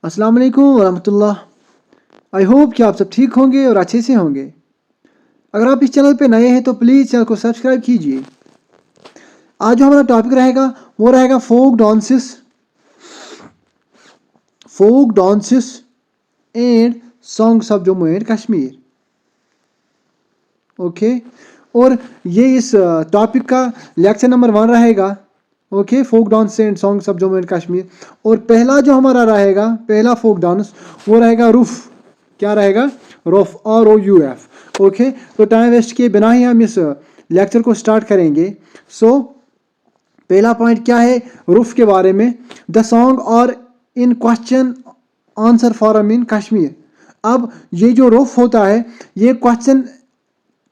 السلام علیکم ورحمۃ اللہ. آئی ہوپ کہ آپ سب ٹھیک ہوں گے اور اچھے سے ہوں گے. اگر آپ اس چینل پہ نئے ہیں تو پلیز چینل کو سبسکرائب کیجیے. آج جو ہمارا ٹاپک رہے گا وہ رہے گا folk dances and songs of Jammu and Kashmir. Okay, اور یہ اس ٹاپک کا لیکچر نمبر 1 رہے گا. Okay, folk dance and songs of Jammu and Kashmir. اور پہلا جو ہمارا رہے گا, پہلا فوک ڈانس وہ رہے گا روف. کیا رہے گا؟ روف, ROUF. اوکے, تو ٹائم ویسٹ کیے بنا ہی ہم اس لیکچر کو سٹارٹ کریں گے. پہلا پوائنٹ کیا ہے روف کے بارے میں؟ دا سانگ اور ان کوشچن آنسر فارم ان کشمیر. اب یہ جو روف ہوتا ہے یہ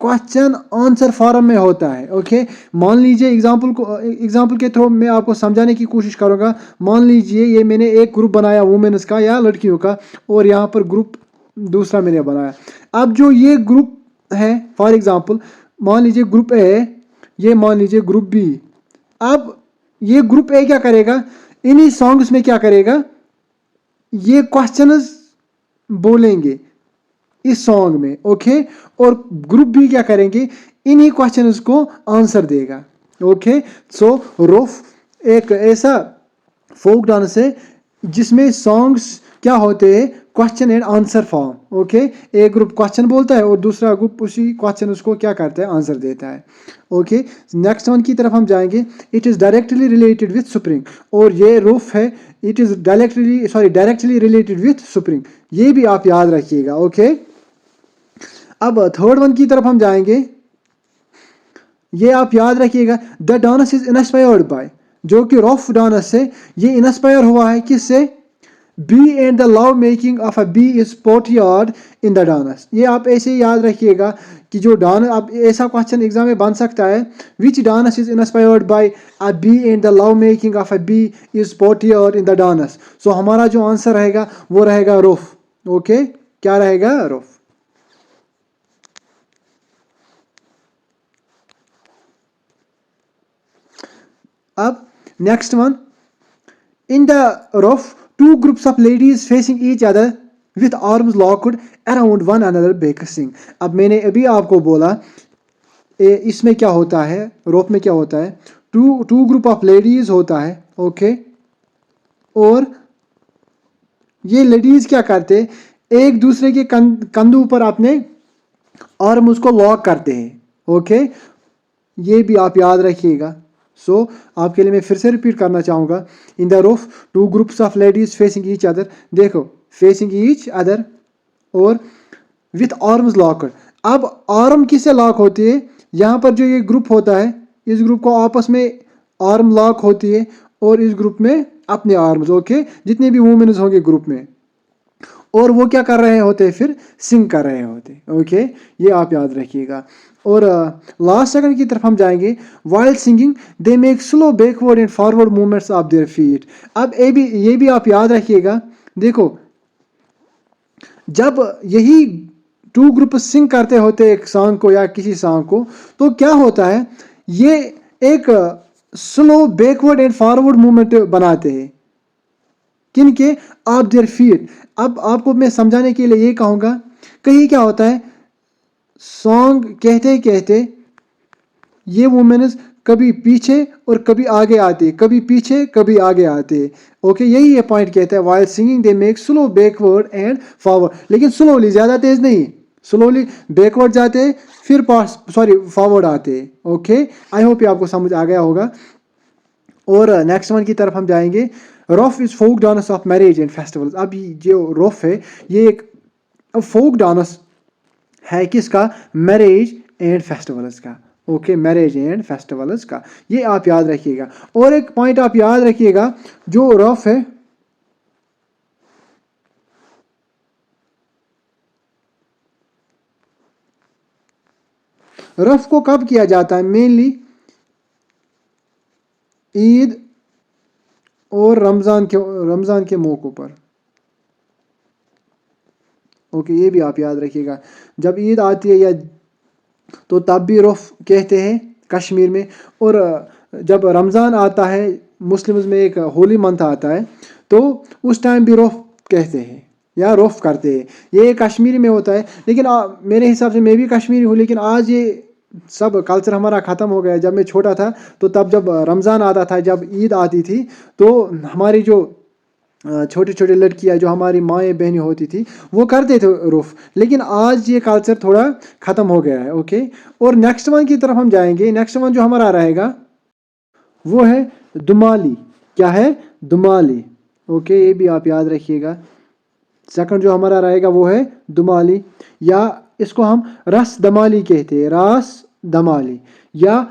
کوشچن آنسر فارم میں ہوتا ہے. اوکے, مان لیجیے ایگزامپل کے تھرو میں آپ کو سمجھانے کی کوشش کروں گا. مان لیجیے یہ میں نے ایک گروپ بنایا وومنس کا یا لڑکیوں کا, اور یہاں پر گروپ دوسرا میں نے بنایا. اب جو یہ گروپ ہے, فار ایگزامپل مان لیجیے گروپ اے, یہ مان لیجیے گروپ بی. اب یہ گروپ اے کیا کرے گا؟ انہی سانگس میں کیا کرے گا؟ یہ کوشچنز بولیں گے اس سانگ میں. اوکے, اور گروپ بھی کیا کریں گے؟ انہی کوشچنز کو آنسر دے گا. اوکے, روف ایک ایسا فوک ڈانس ہے جس میں سانگس کیا ہوتے ہیں؟ Question and answer form. Okay, ایک گروپ کوشچن بولتا ہے اور دوسرا گروپ اسی کوشچنز کو کیا کرتا ہے؟ آنسر دیتا ہے. اوکے, نیکسٹ ون کی طرف ہم جائیں گے. It is directly related with spring. اور یہ روف ہے, it is directly related with spring. یہ بھی آپ یاد رکھیے گا. اوکے, اب تھرڈ ون کی طرف ہم جائیں گے. یہ آپ یاد رکھیے گا, دا ڈانس از انسپائرڈ بائی. جو کہ روف ڈانس ہے یہ انسپائر ہوا ہے کس سے؟ B and the love making of a B is portrayed in the dance. یہ آپ ایسے ہی یاد رکھیے گا کہ جو ڈانس, اب ایسا کوشچن ایگزام میں بن سکتا ہے, which dance is inspired by A B and the love making of a B is portrayed in the dance. So ہمارا جو آنسر رہے گا وہ رہے گا روف. اوکے, کیا رہے گا؟ روف. اب next one, in the roof two groups of ladies facing each other with arms locked around one another baking. اب میں نے ابھی آپ کو بولا اس میں کیا ہوتا ہے, روف میں کیا ہوتا ہے؟ ٹو گروپ آف لیڈیز ہوتا ہے. اوکے, اور یہ لیڈیز کیا کرتے؟ ایک دوسرے کے کندھوں پر اپنے آرمز کو لاک کرتے ہیں. اوکے, یہ بھی آپ یاد رکھیے گا. آپ کے لیے میں پھر سے ریپیٹ کرنا چاہوں گا. In the roof two groups of ladies facing each other. دیکھو, فیسنگ ایچ ادر اور وتھ آرمز لاکڈ. اب آرم کس سے لاک ہوتی ہے؟ یہاں پر جو یہ گروپ ہوتا ہے اس گروپ کو آپس میں آرم لاک ہوتی ہے, اور اس گروپ میں اپنے آرمز. اوکے, جتنے بھی وومنز ہوں گے گروپ میں, اور وہ کیا کر رہے ہوتے؟ پھر سنگ کر رہے ہوتے. اوکے, یہ آپ یاد رکھیے گا. اور لاسٹ سیکنڈ کی طرف ہم جائیں گے. While singing they make slow backward and forward movements of their feet. اب یہ بھی آپ یاد رکھیے گا. دیکھو, جب یہی ٹو گروپ سنگ کرتے ہوتے ایک سانگ کو یا کسی سانگ کو, تو کیا ہوتا ہے؟ یہ ایک slow backward and forward movement بناتے ہیں. کن کے؟ Of their feet. اب آپ کو میں سمجھانے کے لیے یہ کہوں گا, کہیں کیا ہوتا ہے, سانگ کہتے کہتے یہ وومنز کبھی پیچھے اور کبھی آگے آتے, کبھی پیچھے کبھی آگے آتے. اوکے, یہی یہ پوائنٹ کہتا ہے. While singing they make slow backward and forward. لیکن سلولی, زیادہ تیز نہیں, سلولی بیکورڈ جاتے پھر فارورڈ آتے. اوکے, آئی ہوپ یہ آپ کو سمجھ آ گیا ہوگا. اور نیکسٹ ون کی طرف ہم جائیں گے. Rouf is folk dance of marriage and festivals. اب جو روف ہے یہ ایک فوک ڈانس ہے کس کا؟ میریج اینڈ فیسٹیولز کا. اوکے, میریج اینڈ فیسٹیولز کا. یہ آپ یاد رکھیے گا. اور ایک پوائنٹ آپ یاد رکھیے گا, جو روف ہے رف کو کب کیا جاتا ہے؟ مینلی عید اور رمضان کے موقعوں پر. اوکے, یہ بھی آپ یاد رکھیے گا. جب عید آتی ہے یا تو تب بھی رف کہتے ہیں کشمیر میں. اور جب رمضان آتا ہے, مسلمز میں ایک ہولی منتھ آتا ہے, تو اس ٹائم بھی رف کہتے ہیں یا رف کرتے ہیں. یہ کشمیری میں ہوتا ہے. لیکن میرے حساب سے میں بھی کشمیری ہوں, لیکن آج یہ سب کلچر ہمارا ختم ہو گیا. جب میں چھوٹا تھا تو تب جب رمضان آتا تھا, جب عید آتی تھی, تو ہماری جو چھوٹی چھوٹی لڑکیاں جو ہماری مائیں بہنیں ہوتی تھی وہ کرتے تھے رف. لیکن آج یہ کلچر تھوڑا ختم ہو گیا ہے. اوکے, اور نیکسٹ ون کی طرف ہم جائیں گے. نیکسٹ ون جو ہمارا رہے گا وہ ہے دمالی. کیا ہے؟ دمالی. اوکے, یہ بھی آپ یاد رکھیے گا. سیکنڈ جو ہمارا رہے گا وہ ہے دمالی, یا اس کو ہم رس دمالی کہتے ہیں, راس دمالی یا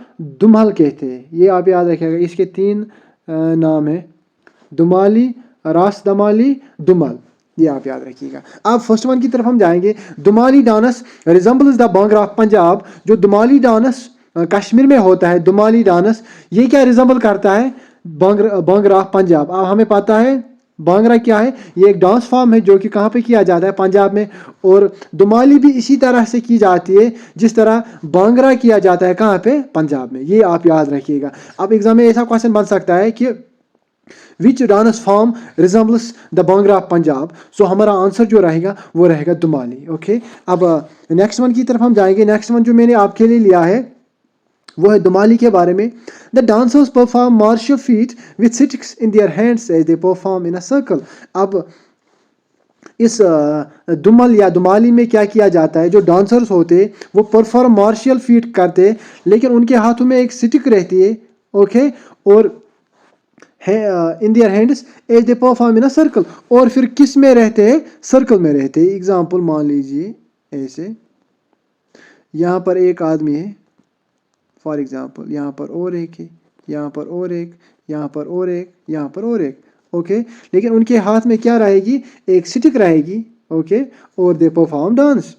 دمہل کہتے ہیں. یہ آپ یاد رکھیے گا. اس کے 3 نام ہیں, دمالی, راس دمالی, دمل. یہ آپ یاد رکھیے گا. اب فرسٹ ون کی طرف ہم جائیں گے. Dumhali dance resembles the Bhangra of Punjab. جو دمالی ڈانس کشمیر میں ہوتا ہے, دمالی ڈانس, یہ کیا ریزمبل کرتا ہے؟ بانگرا آف پنجاب. اب ہمیں پتہ ہے بانگرا کیا ہے. یہ ایک ڈانس فارم ہے جو کہ کہاں پہ کیا جاتا ہے؟ پنجاب میں. اور دمالی بھی اسی طرح سے کی جاتی ہے جس طرح بانگرا کیا جاتا ہے. کہاں پہ؟ پنجاب میں. یہ آپ یاد رکھیے گا. اب ایگزام میں ایسا کوشچن بن سکتا ہے کہ which dance form resembles the Bhangra of Punjab. So ہمارا آنسر جو رہے گا وہ رہے گا دمالی. اوکے, اب نیکسٹ ون کی طرف ہم جائیں گے. نیکسٹ ون جو میں نے آپ کے لیے لیا ہے وہ ہے دمالی کے بارے میں. The dancers perform martial feat with sticks in their hands as they perform in a circle. اب اس دمل یا دمالی میں کیا کیا جاتا ہے؟ جو ڈانسرز ہوتے وہ پرفارم مارشل فیٹ کرتے, لیکن ان کے ہاتھوں میں ایک سٹک رہتی ہے. اوکے, اور in their hands as they perform in a circle. اور پھر کس میں رہتے ہیں؟ سرکل میں رہتے ہیں. ایگزامپل مان لیجیے ایسے, یہاں پر ایک آدمی ہے فار ایگزامپل, یہاں پر اور ایک ہے, یہاں پر اور ایک, یہاں پر اور ایک, یہاں پر اور ایک. اوکے, لیکن ان کے ہاتھ میں کیا رہے گی؟ ایک سٹک رہے گی. اوکے, اور دے پرفارم ڈانس.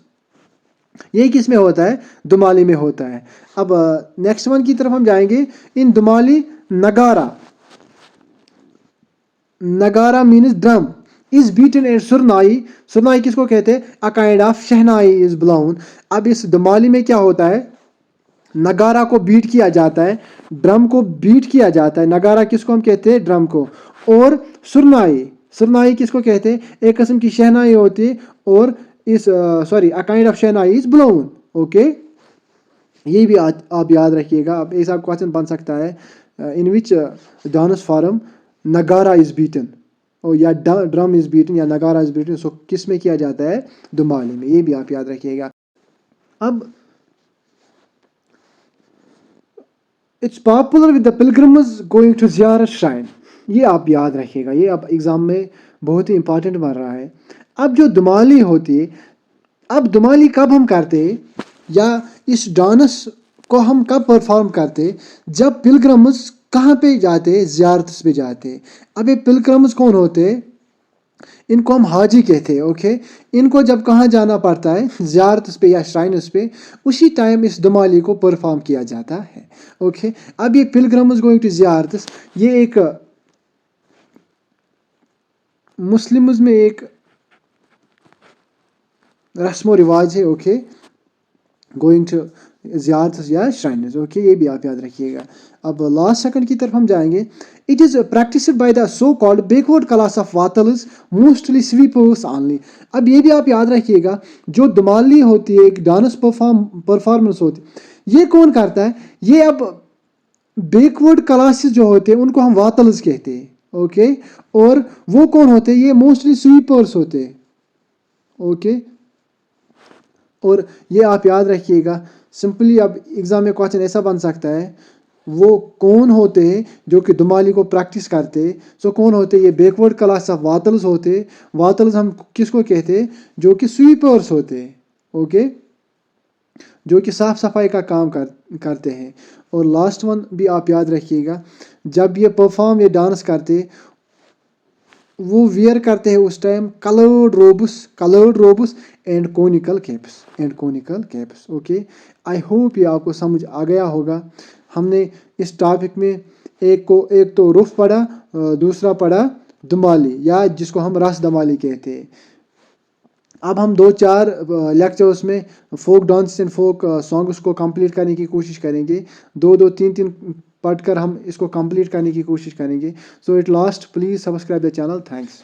یہ کس میں ہوتا ہے؟ دمالی میں ہوتا ہے. اب نیکسٹ ون کی طرف ہم جائیں گے. In Dumhali nagara, nagara means drum, is beaten and surnai. Surnai کس کو کہتے ہیں؟ A kind of shehnai is blown. اب اس دمالی میں کیا ہوتا ہے؟ نگارا کو بیٹ کیا جاتا ہے, ڈرم کو بیٹ کیا جاتا ہے. نگارا کس کو ہم کہتے ہیں؟ ڈرم کو. اور سرنائی, سرنائی کس کو کہتے ہیں؟ ایک قسم کی شہنائی ہوتی ہے. اور اس a kind of shehnai is blown. Okay, یہ بھی آپ یاد رکھیے گا. اب ایسا کوشچن بن سکتا ہے ان وچ ڈانس فارم نگارا از بیٹن, یا ڈرم از بیٹن یا نگارا از بیٹن. سو کس میں کیا جاتا ہے؟ دمالی میں. یہ بھی آپ یاد رکھیے گا. اب it's popular with the pilgrims going to Ziarat shrine. یہ آپ یاد رکھیے گا. یہ اب ایگزام میں بہت ہی امپورٹنٹ بن رہا ہے. اب جو دمالی ہوتی ہے, اب دمالی کب ہم کرتے یا اس ڈانس کو ہم کب پرفارم کرتے؟ جب پلگرمز کہاں پہ جاتے؟ زیارت پہ جاتے. اب یہ پلگرمز کون ہوتے؟ ان کو ہم حاجی کہتے ہیں. اوکے, ان کو جب کہاں جانا پڑتا ہے؟ زیارت پہ یا شرائنس پہ, اسی ٹائم اس دمالی کو پرفارم کیا جاتا ہے. اوکے, اب یہ پلگرمز گوئنگ ٹو زیارتس, یہ ایک مسلمز میں ایک رسم و رواج ہے. اوکے, گوئنگ ٹو زیارتس یا شرائنز. اوکے, یہ بھی آپ یاد رکھیے گا. اب لاسٹ سیکنڈ کی طرف ہم جائیں گے. It is practised by the so called backward class of Watals, mostly sweepers only. اب یہ بھی آپ یاد رکھیے گا, جو دمالی ہوتی ہے, ایک ڈانس پرفارمنس ہوتی ہے, یہ کون کرتا ہے؟ یہ اب بیکورڈ کلاسز جو ہوتے ہیں ان کو ہم واتلز کہتے ہیں. اوکے, اور وہ کون ہوتے ہیں؟ یہ موسٹلی سویپرس ہوتے ہیں. اوکے, اور یہ آپ یاد رکھیے گا. سمپلی اب ایگزام میں کوشچن ایسا بن سکتا ہے, وہ کون ہوتے ہیں جو کہ دمالی کو پریکٹس کرتے؟ سو کون ہوتے؟ یہ بیکورڈ کلاس آف واتلز ہوتے. واتلز ہم کس کو کہتے؟ جو کہ سویپرس ہوتے. اوکے, جو کہ صاف صفائی کا کام کرتے ہیں. اور لاسٹ ون بھی آپ یاد رکھیے گا, جب یہ پرفارم, یہ ڈانس کرتے, وہ ویئر کرتے ہیں اس time coloured robes and conical caps. Okay, I hope یہ آپ کو سمجھ آ گیا ہوگا. ہم نے اس ٹاپک میں ایک تو رف پڑھا, دوسرا پڑھا دمالی, یا جس کو ہم رس دمالی کہتے ہیں. اب ہم 2-4 لیکچرز میں folk dance and folk songs کو کمپلیٹ کرنے کی کوشش کریں گے. 2-3 پڑھ کر ہم اس کو کمپلیٹ کرنے کی کوشش کریں گے. So at last please subscribe the channel. Thanks.